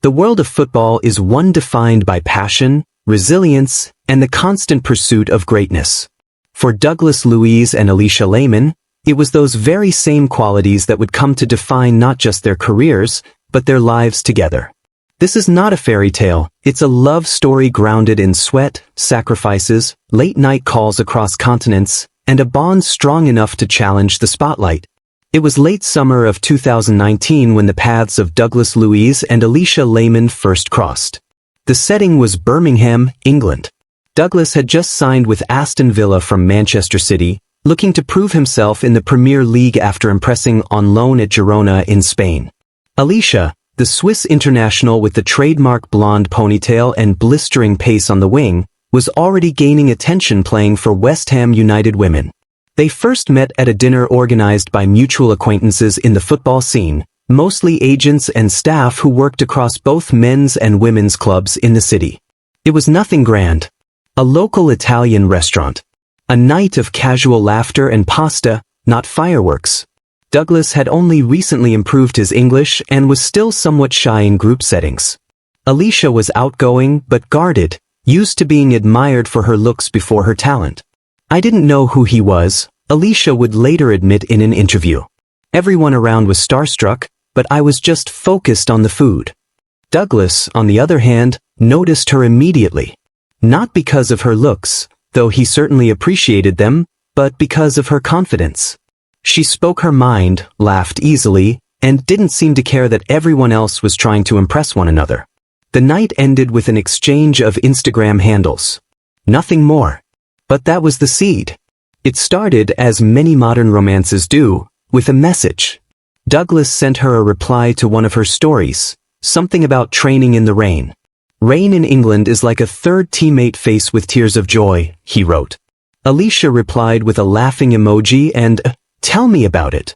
The world of football is one defined by passion, resilience, and the constant pursuit of greatness. For Douglas, Luiz and Alisha Lehmann, it was those very same qualities that would come to define not just their careers, but their lives together. This is not a fairy tale, it's a love story grounded in sweat, sacrifices, late-night calls across continents, and a bond strong enough to challenge the spotlight. It was late summer of 2019 when the paths of Douglas Luiz and Alisha Lehmann first crossed. The setting was Birmingham, England. Douglas had just signed with Aston Villa from Manchester City, looking to prove himself in the Premier League after impressing on loan at Girona in Spain. Alisha, the Swiss international with the trademark blonde ponytail and blistering pace on the wing, was already gaining attention playing for West Ham United women. They first met at a dinner organized by mutual acquaintances in the football scene, mostly agents and staff who worked across both men's and women's clubs in the city. It was nothing grand. A local Italian restaurant. A night of casual laughter and pasta, not fireworks. Douglas had only recently improved his English and was still somewhat shy in group settings. Alisha was outgoing but guarded, used to being admired for her looks before her talent. "I didn't know who he was," Alisha would later admit in an interview. "Everyone around was starstruck, but I was just focused on the food." Douglas, on the other hand, noticed her immediately. Not because of her looks, though he certainly appreciated them, but because of her confidence. She spoke her mind, laughed easily, and didn't seem to care that everyone else was trying to impress one another. The night ended with an exchange of Instagram handles. Nothing more. But that was the seed. It started, as many modern romances do, with a message. Douglas sent her a reply to one of her stories, something about training in the rain. "Rain in England is like a third teammate face with tears of joy," he wrote. Alisha replied with a laughing emoji and, "Tell me about it."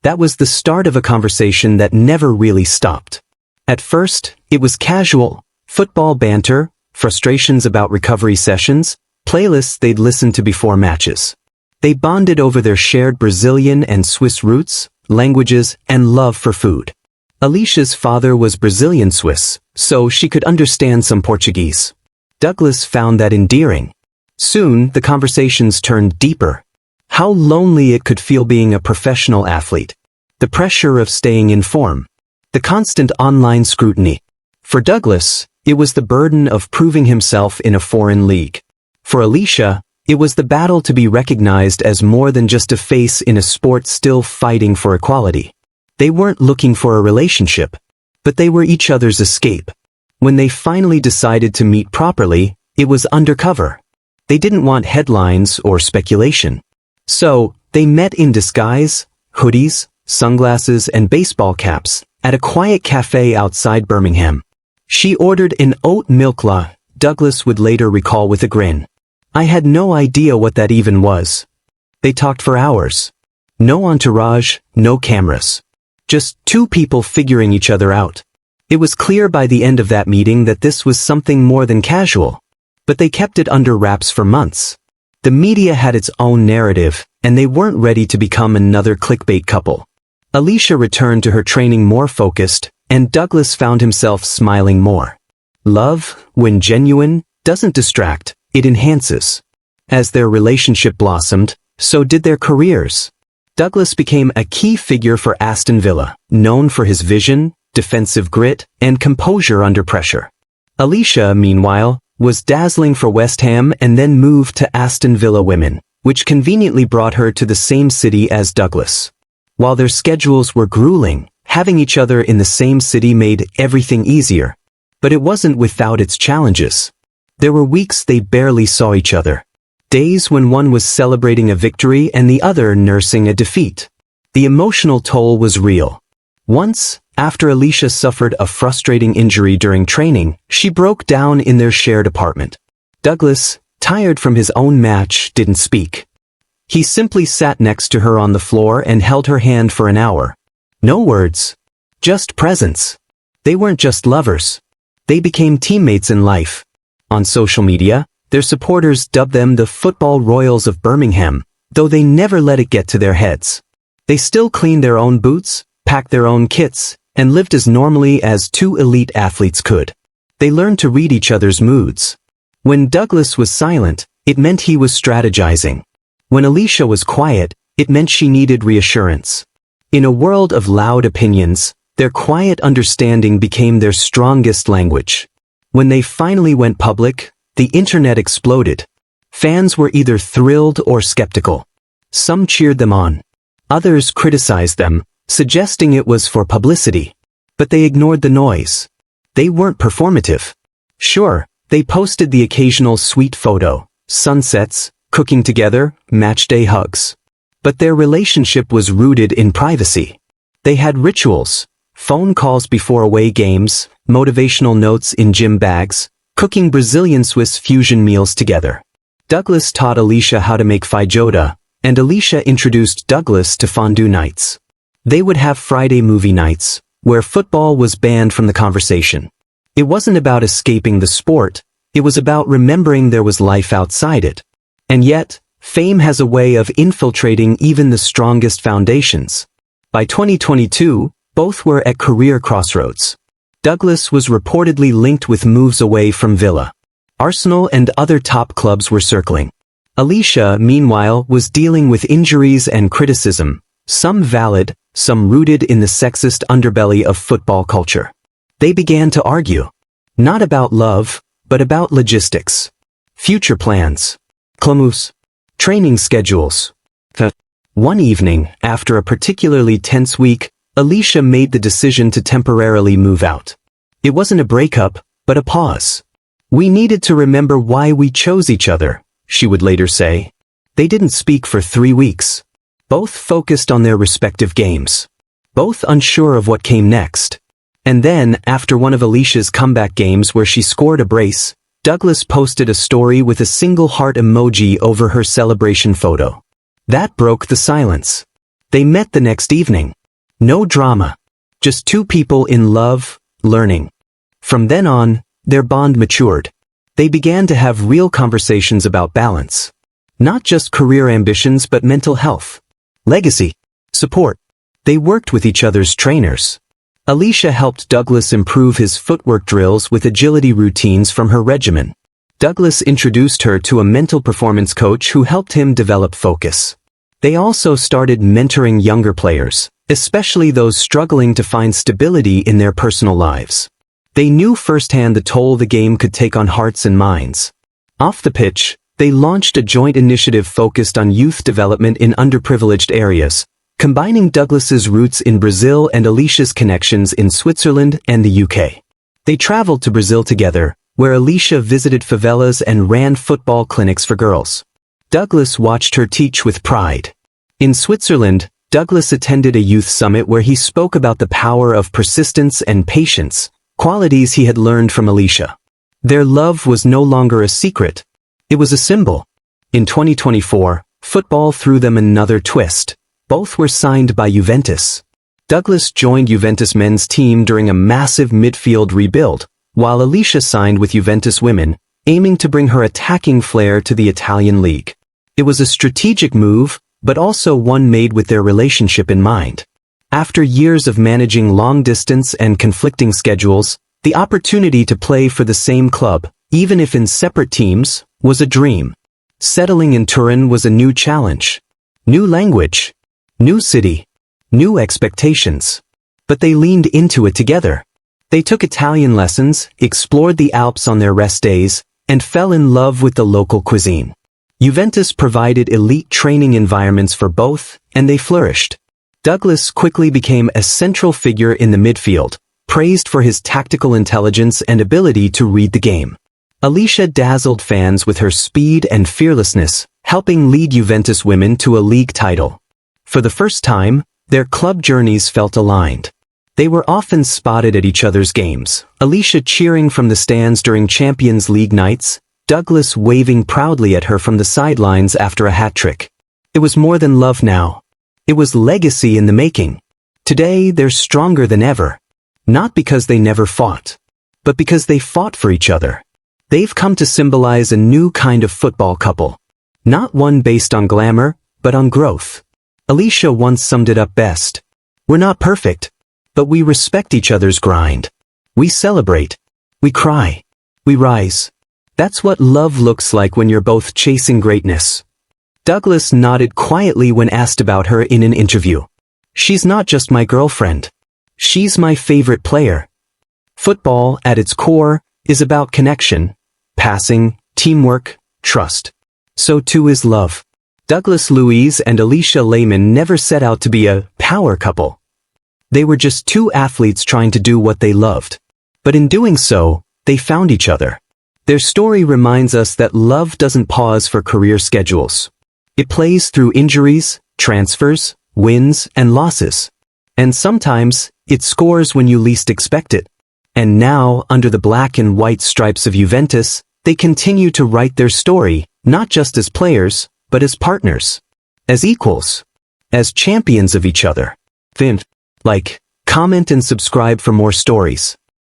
That was the start of a conversation that never really stopped. At first, it was casual, football banter, frustrations about recovery sessions, playlists they'd listened to before matches. They bonded over their shared Brazilian and Swiss roots, languages, and love for food. Alisha's father was Brazilian-Swiss, so she could understand some Portuguese. Douglas found that endearing. Soon, the conversations turned deeper. How lonely it could feel being a professional athlete. The pressure of staying in form. The constant online scrutiny. For Douglas, it was the burden of proving himself in a foreign league. For Alisha, it was the battle to be recognized as more than just a face in a sport still fighting for equality. They weren't looking for a relationship, but they were each other's escape. When they finally decided to meet properly, it was undercover. They didn't want headlines or speculation. So, they met in disguise, hoodies, sunglasses, and baseball caps, at a quiet cafe outside Birmingham. She ordered an oat milk latte, Douglas would later recall with a grin. "I had no idea what that even was." They talked for hours. No entourage, no cameras. Just two people figuring each other out. It was clear by the end of that meeting that this was something more than casual. But they kept it under wraps for months. The media had its own narrative, and they weren't ready to become another clickbait couple. Alisha returned to her training more focused, and Douglas found himself smiling more. Love, when genuine, doesn't distract, it enhances. As their relationship blossomed, so did their careers. Douglas became a key figure for Aston Villa, known for his vision, defensive grit, and composure under pressure. Alisha, meanwhile, was dazzling for West Ham and then moved to Aston Villa Women, which conveniently brought her to the same city as Douglas. While their schedules were grueling, having each other in the same city made everything easier. But it wasn't without its challenges. There were weeks they barely saw each other. Days when one was celebrating a victory and the other nursing a defeat. The emotional toll was real. Once, after Alisha suffered a frustrating injury during training, she broke down in their shared apartment. Douglas, tired from his own match, didn't speak. He simply sat next to her on the floor and held her hand for an hour. No words. Just presence. They weren't just lovers. They became teammates in life. On social media, their supporters dubbed them the football royals of Birmingham, though they never let it get to their heads. They still cleaned their own boots, packed their own kits, and lived as normally as two elite athletes could. They learned to read each other's moods. When Douglas was silent, it meant he was strategizing. When Alisha was quiet, it meant she needed reassurance. In a world of loud opinions, their quiet understanding became their strongest language. When they finally went public, the internet exploded. Fans were either thrilled or skeptical. Some cheered them on. Others criticized them, suggesting it was for publicity. But they ignored the noise. They weren't performative. Sure, they posted the occasional sweet photo, sunsets, cooking together, matchday hugs. But their relationship was rooted in privacy. They had rituals, phone calls before away games, motivational notes in gym bags, cooking Brazilian Swiss fusion meals together. Douglas taught Alisha how to make feijoada, and Alisha introduced Douglas to fondue nights. They would have Friday movie nights, where football was banned from the conversation. It wasn't about escaping the sport, it was about remembering there was life outside it. And yet, fame has a way of infiltrating even the strongest foundations. By 2022, both were at career crossroads. Douglas was reportedly linked with moves away from Villa. Arsenal and other top clubs were circling. Alisha, meanwhile, was dealing with injuries and criticism, some valid, some rooted in the sexist underbelly of football culture. They began to argue. Not about love, but about logistics. Future plans. Clamus. Training schedules. One evening, after a particularly tense week, Alisha made the decision to temporarily move out. It wasn't a breakup, but a pause. We needed to remember why we chose each other, she would later say. They didn't speak for 3 weeks. Both focused on their respective games. Both unsure of what came next. And then, after one of Alisha's comeback games where she scored a brace, Douglas posted a story with a single heart emoji over her celebration photo. That broke the silence. They met the next evening. No drama. Just two people in love, learning. From then on, their bond matured. They began to have real conversations about balance. Not just career ambitions but mental health. Legacy. Support. They worked with each other's trainers. Alisha helped Douglas improve his footwork drills with agility routines from her regimen. Douglas introduced her to a mental performance coach who helped him develop focus. They also started mentoring younger players, especially those struggling to find stability in their personal lives. They knew firsthand the toll the game could take on hearts and minds. Off the pitch, they launched a joint initiative focused on youth development in underprivileged areas, combining Douglas's roots in Brazil and Alisha's connections in Switzerland and the UK. They traveled to Brazil together, where Alisha visited favelas and ran football clinics for girls. Douglas watched her teach with pride. In Switzerland, Douglas attended a youth summit where he spoke about the power of persistence and patience, qualities he had learned from Alisha. Their love was no longer a secret. It was a symbol. In 2024, football threw them another twist. Both were signed by Juventus. Douglas joined Juventus men's team during a massive midfield rebuild, while Alisha signed with Juventus women, aiming to bring her attacking flair to the Italian league. It was a strategic move, but also one made with their relationship in mind. After years of managing long-distance and conflicting schedules, the opportunity to play for the same club, even if in separate teams, was a dream. Settling in Turin was a new challenge. New language. New city. New expectations. But they leaned into it together. They took Italian lessons, explored the Alps on their rest days, and fell in love with the local cuisine. Juventus provided elite training environments for both, and they flourished. Douglas quickly became a central figure in the midfield, praised for his tactical intelligence and ability to read the game. Alisha dazzled fans with her speed and fearlessness, helping lead Juventus women to a league title. For the first time, their club journeys felt aligned. They were often spotted at each other's games, Alisha cheering from the stands during Champions League nights, Douglas waving proudly at her from the sidelines after a hat-trick. It was more than love now. It was legacy in the making. Today, they're stronger than ever. Not because they never fought, but because they fought for each other. They've come to symbolize a new kind of football couple. Not one based on glamour, but on growth. Alisha once summed it up best. We're not perfect, But we respect each other's grind. We celebrate. We cry. We rise. That's what love looks like when you're both chasing greatness. Douglas nodded quietly when asked about her in an interview. She's not just my girlfriend. She's my favorite player. Football, at its core, is about connection, passing, teamwork, trust. So too is love. Douglas Luiz and Alisha Lehmann never set out to be a power couple. They were just two athletes trying to do what they loved. But in doing so, they found each other. Their story reminds us that love doesn't pause for career schedules. It plays through injuries, transfers, wins, and losses. And sometimes, it scores when you least expect it. And now, under the black and white stripes of Juventus, they continue to write their story, not just as players, but as partners. As equals. As champions of each other. Like, comment and subscribe for more stories.